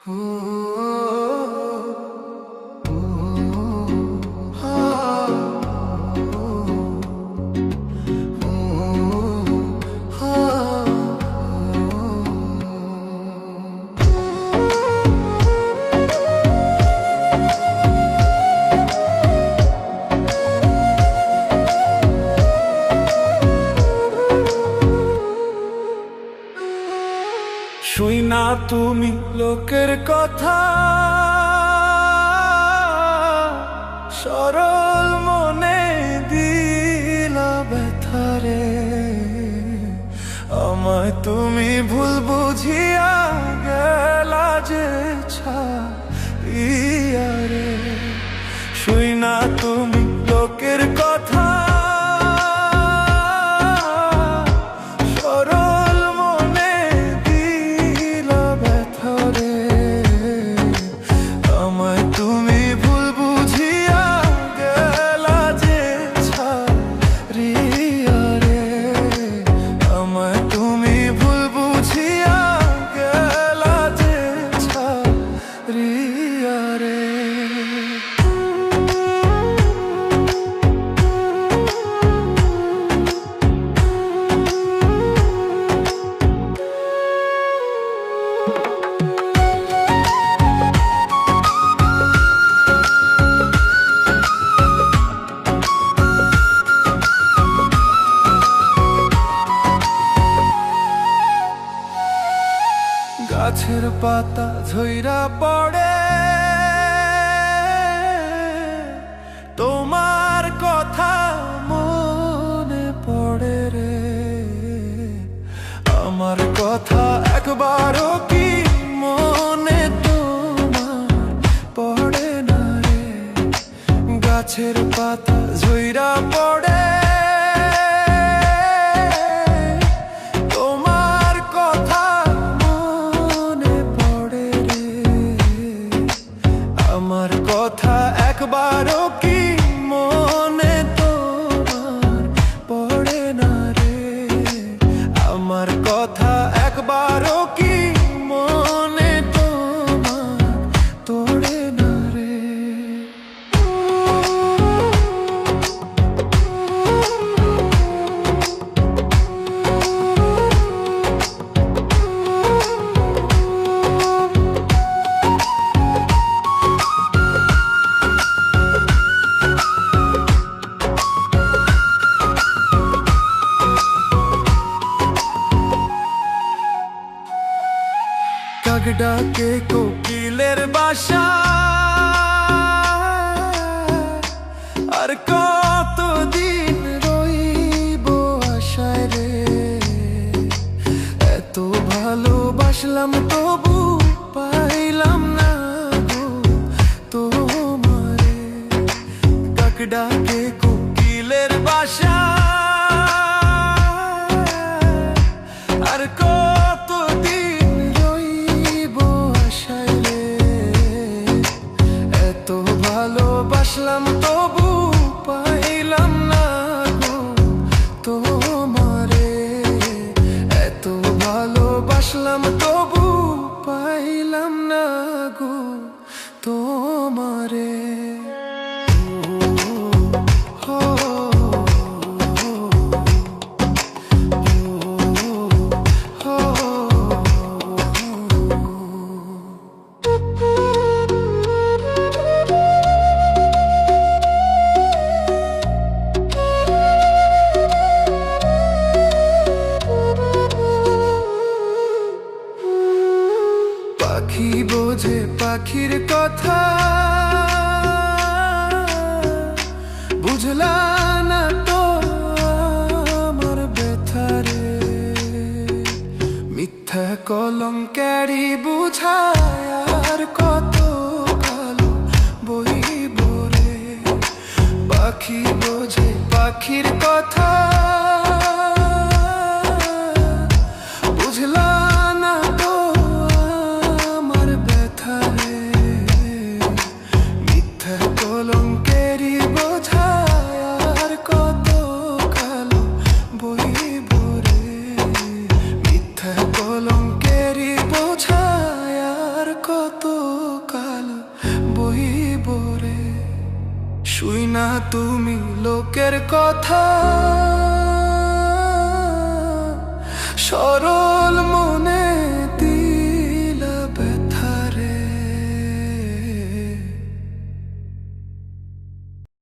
শুই না তুমি লোকের কথা, সরল মনে দিলা ব্যথারে। আমায় তুমি ভুল বুঝিয়া গেলা যে ছাইয়া রে। শুই না তুমি লোকের কথা, গাছের পাতা ঝইরা পড়ে তোমার কথা মনে পড়ে রে। আমার কথা একবারও কি মনে তোমার পড়ে না রে। গাছের পাতা ঝইরা পড়ে একবারও কি মনে তোমার পড়ে না রে। আমার কথা একবারও কি মনে তোমার পড়ে না রে। কাক ডাকে কোকিলের বাসা, আর কতদিন রইব আশায় রে। এত ভালোবাসলাম তবু পাইলাম না গো তোমারে। কাক ডাকে কোকিলের বাসা, আর কতদিন ভালোবাসলাম তবু পাইলাম না গো তোমারে। এত ভালোবাসলাম তবু পাইলাম না গো তোমারে। পাখি বোঝে পাখির কথা, বুঝলা না তো আমার ব্যথারে। মিথ্যা কলঙ্কারি বুঝায় আর কত কালো বইব রে। পাখি বোঝে পাখির কথা, বুঝলা না তো আমার ব্যথারে। মিথ্যা কলঙ্কারি বোঝায় আর কত কালো বইব রে। মিথ্যা কলঙ্কারি বোঝায় আর কত শুই না তুমি লোকের কথা সরো